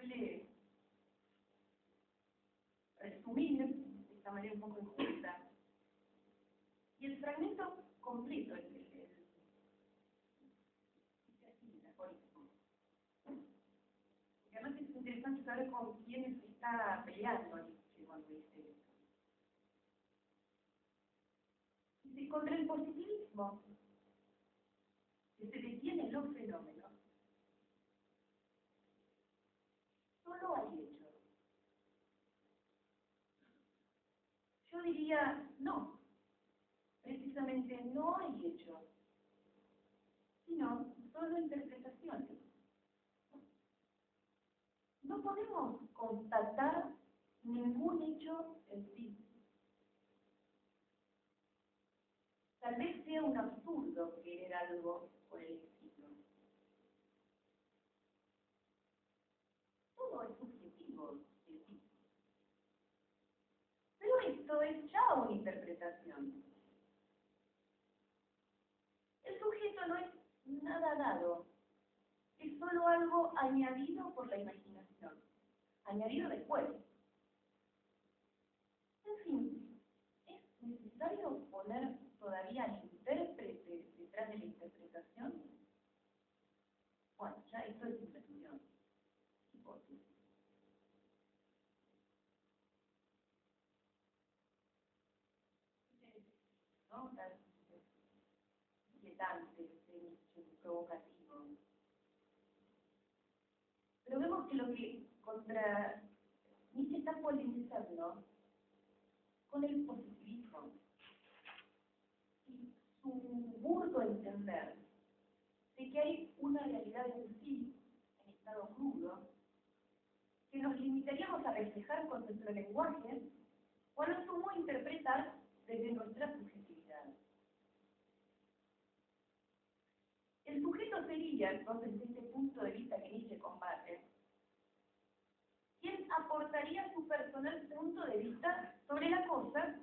suele resumir de esta manera un poco injusta. Y el fragmento completo es así, metafórico. Porque además es interesante saber con quién se está peleando Nietzsche cuando dice esto. Dice, contra el positivismo, que se detienen los fenómenos, solo hay hechos. Yo diría, no. Precisamente no hay hechos, sino solo interpretaciones. No podemos constatar ningún hecho en sí. Tal vez sea un absurdo querer algo por el estilo. Todo es subjetivo en sí. Pero esto es ya una interpretación. El sujeto no es nada dado, es solo algo añadido por la imaginación, añadido después. En fin, ¿es necesario poner todavía al intérprete detrás de la interpretación? Bueno, ya esto es invención, hipótesis. ¿No? Tan inquietante, provocativo. Pero vemos que lo que contra Nietzsche está polemizando con el positivismo y su burdo entender de que hay una realidad en sí, en estado crudo, que nos limitaríamos a reflejar con nuestro lenguaje o a lo sumo interpretar desde nuestra subjetividad. El sujeto sería, entonces, desde este punto de vista que Nietzsche combate, quien aportaría su personal punto de vista sobre la cosa,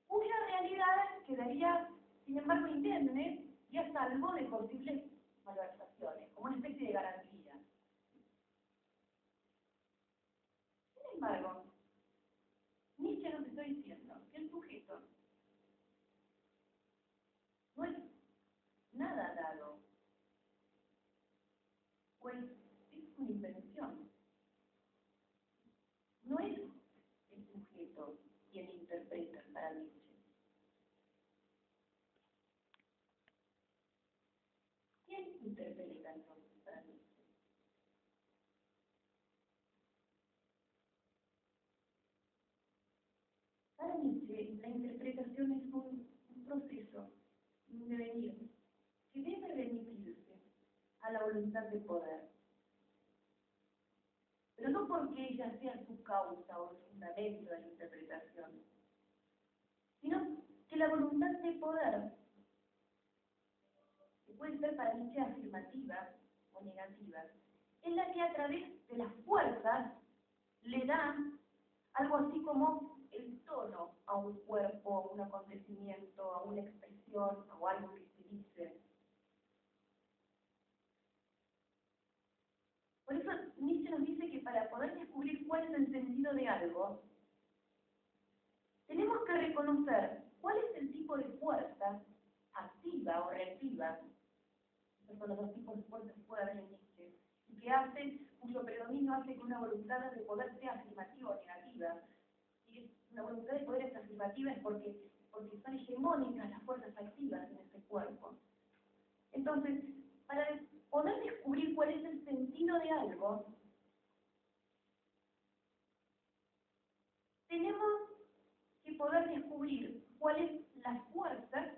cuya realidad quedaría, sin embargo, indemne y a salvo de posibles malversaciones, como una especie de garantía. Sin embargo, Nietzsche nos está diciendo que el sujeto no es nada dado, pues es una invención. No es el sujeto quien interpreta para Nietzsche. ¿Quién interpreta entonces para Nietzsche? Para Nietzsche, la interpretación es un proceso, un devenir, que debe remitirse a la voluntad de poder. Pero no porque ella sea su causa o el fundamento de la interpretación, sino que la voluntad de poder, que puede ser para Nietzsche afirmativa o negativa, es la que a través de las fuerzas le da algo así como el tono a un cuerpo, a un acontecimiento, a una expresión o algo que se dice. Por eso Nietzsche nos dice que para poder descubrir cuál es el sentido de algo, tenemos que reconocer cuál es el tipo de fuerza activa o reactiva. Esos son los dos tipos de fuerzas que puede haber en Nietzsche, y que cuyo predominio hace que una voluntad de poder sea afirmativa o negativa. Y una voluntad de poder es afirmativa es porque son hegemónicas las fuerzas activas en ese cuerpo. Entonces, para poder descubrir cuál es el sentido de algo, tenemos que poder descubrir cuál es la fuerza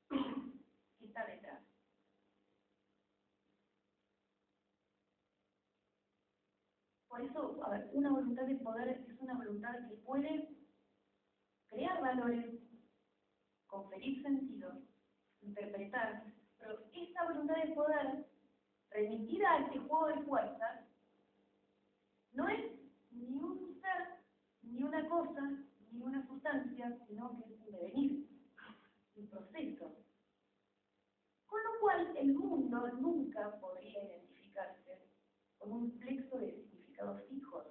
que está detrás. Por eso, a ver, una voluntad de poder es una voluntad que puede crear valores, conferir sentido, interpretar, pero esa voluntad de poder, remitida a este juego de fuerzas, no es ni un ser, ni una cosa, ni una sustancia, sino que es un devenir, un proceso. Con lo cual, el mundo nunca podría identificarse como un flexo de significados fijos,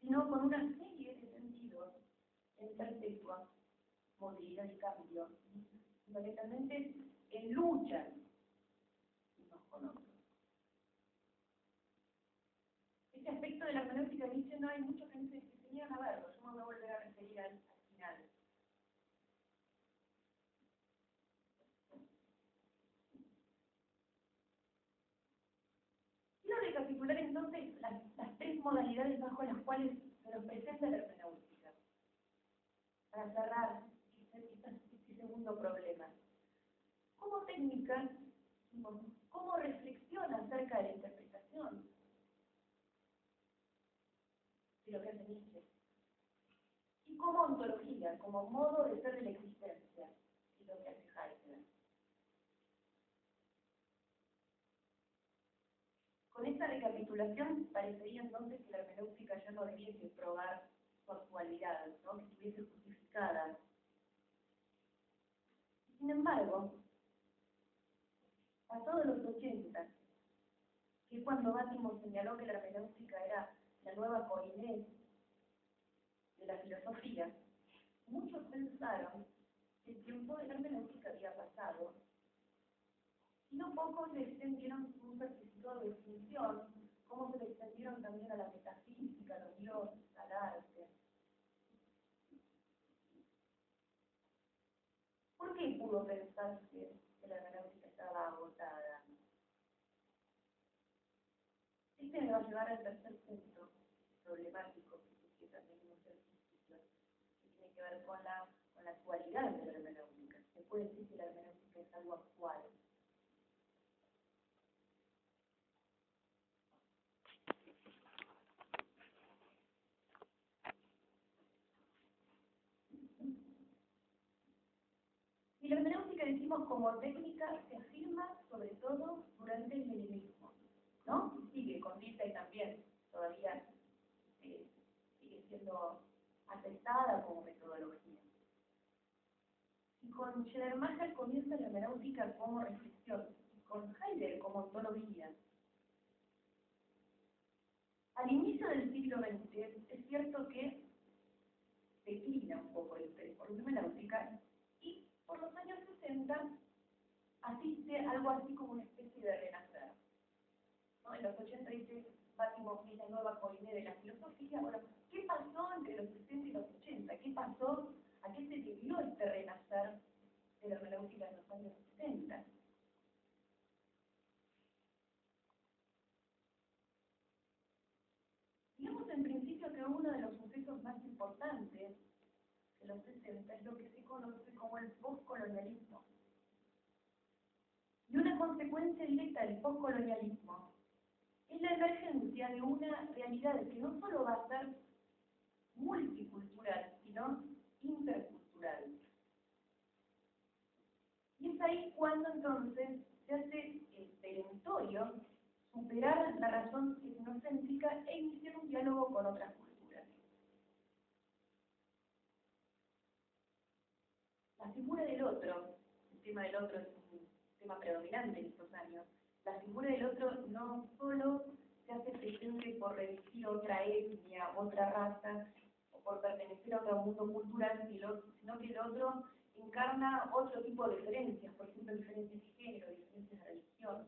sino con una serie de sentidos en perpetua movilidad y cambio, fundamentalmente en lucha unos con otros. Este aspecto de la hermenéutica de Nietzsche no hay muchos que se niegan a verlo, yo me voy a volver a referir al final. Quiero recapitular entonces las tres modalidades bajo las cuales se nos presenta la hermenéutica, para cerrar este segundo problema. Como técnica, ¿cómo reflexiona acerca de la interpretación de lo que hace Nietzsche? Y como ontología, como modo de ser de la existencia, y lo que hace Heidegger. Con esta recapitulación parecería entonces que la hermenéutica ya no debiese probar su actualidad, ¿no? Que estuviese justificada. Sin embargo, pasados los 80, que es cuando Bátimo señaló que la hermenéutica era la nueva Koiné de la filosofía, muchos pensaron que el tiempo de la hermenéutica había pasado, y no pocos le extendieron un certificado de definición, como se le extendieron también a la metafísica, a los dioses, al arte. ¿Por qué pudo pensarse que la hermenéutica estaba agotada? Este me va a llevar al tercer punto problemático, que también es un ejercicio, que tiene que ver con la actualidad de la hermenéutica. Se puede decir que la hermenéutica es algo actual. Y la hermenéutica, decimos, como técnica, se afirma sobre todo durante el helenismo, ¿no? Sigue con Nietzsche también, todavía sigue siendo aceptada como metodología. Y con Schleiermacher comienza la hermenéutica como reflexión, y con Heidegger como ontología. Al inicio del siglo XX es cierto que declina un poco el interés por la hermenéutica, y por los años 60 asiste algo así como una especie de renacer, ¿no? En los 80 dice Bátimo que es la nueva Koiné de la filosofía. Bueno, ¿qué pasó entre los 60 y los 80? ¿Qué pasó? ¿A qué se debió este renacer de la hermenéutica en los años 60? Digamos en principio que uno de los sucesos más importantes de los 60 es lo que se conoce como el postcolonialismo. Y una consecuencia directa del postcolonialismo es la emergencia de una realidad que no solo va a ser multicultural, sino intercultural. Y es ahí cuando entonces se hace perentorio superar la razón etnocéntrica e iniciar un diálogo con otras culturas. La figura del otro, el tema del otro es un tema predominante en estos años, la figura del otro no solo se hace presente por revestir otra etnia, otra raza, o por pertenecer a otro mundo cultural, sino que el otro encarna otro tipo de diferencias, por ejemplo, diferencias de género, diferencias de religión.